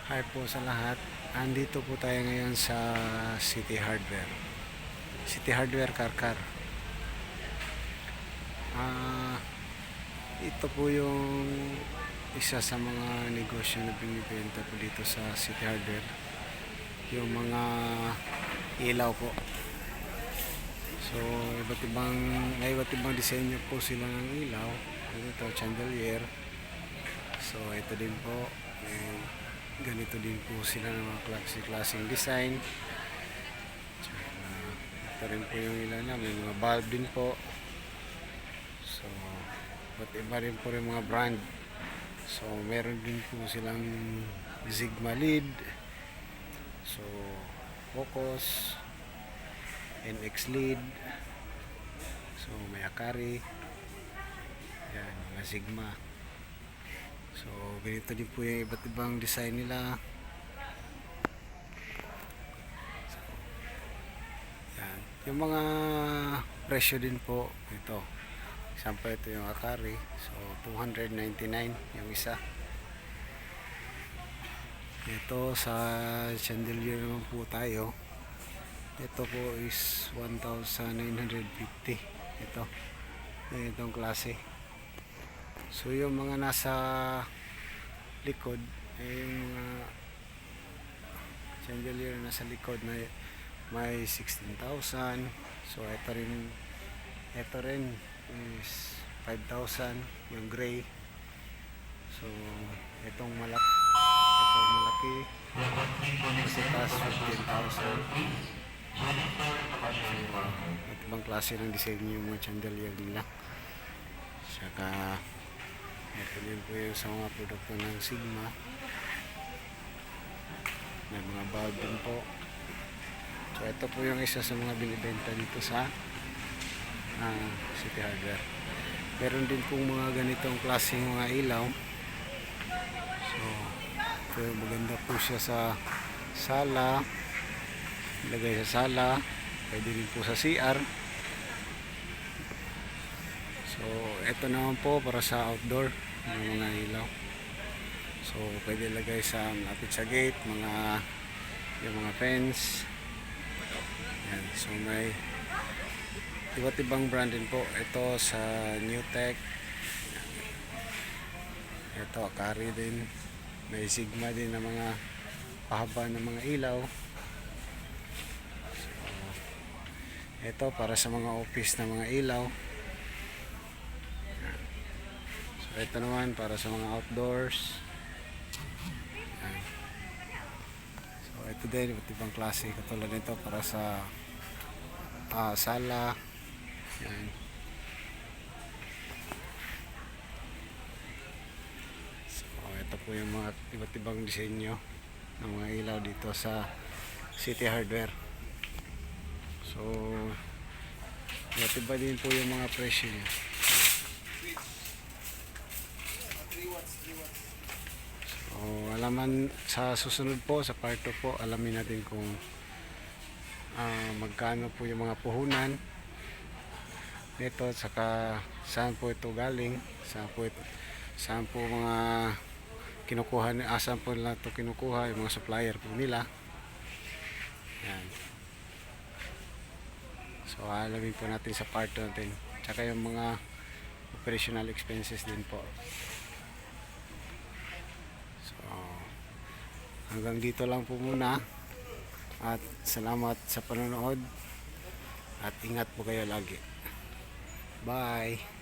Hi po sa lahat. Andito po tayo ngayon sa City Hardware. City Hardware Karkar. Ah, ito po yung isa sa mga negosyo na binibenta po dito sa City Hardware. Yung mga ilaw po. So, iba't ibang disenyo po sila ng ilaw. Ito, chandelier. So, ito din po. Ganito din po sila ng mga klaseng design. Ito rin po yung ilan na. May mga bulb din po. So, iba't iba rin po rin mga brand. So, meron din po silang Sigma lead. So, Focus. NX lead. So, may Akari. Yan, mga Sigma. So, ganito din po yung iba't ibang design nila. So, yan. Yung mga presyo din po, ito. Example, ito yung Akari. So, 299 yung isa. Ito, sa chandelier naman po tayo. Ito po is 1,950. Ito. Itong klase. So yung mga nasa likod ay yung mga chandelier na nasa likod na may 16,000. So ito rin is 5,000 yung gray. So itong malaki kasi taas 15,000. At ibang klase ng disenyo yung mga chandelier nila. Saka ito din po yung sa mga produkto ng Sigma. May mga bulb din po. So ito po yung isa sa mga binibenta dito sa City Hardware. Meron din pong mga ganitong klaseng mga ilaw. So ito, maganda po siya sa sala. Ilagay sa sala. Pwede din po sa CR. So ito naman po para sa outdoor yung mga ilaw. So pwede ilagay sa malapit sa gate, yung mga fence. Yan. So may iba't ibang brand din po. Ito sa Newtek. Ito Akari din. May Sigma din na mga pahaba ng mga ilaw. So ito para sa mga office na mga ilaw. So ito naman para sa mga outdoors. Yan. So ito din iba't ibang klase katulad nito para sa sala. Yan. So ito po yung mga iba't ibang disenyo ng mga ilaw dito sa City Hardware. So iba't iba din po yung mga presyo niya. So alaman sa susunod po sa part 2 po, alamin natin kung magkano po yung mga puhunan nito, saka saan po ito galing, saan po mga kinukuha, saan po nila ito kinukuha, yung mga supplier po nila. Yan. So alamin po natin sa part 2 natin, saka yung mga operational expenses din po. So hanggang dito lang po muna. At salamat sa panonood. At ingat po kayo lagi. Bye!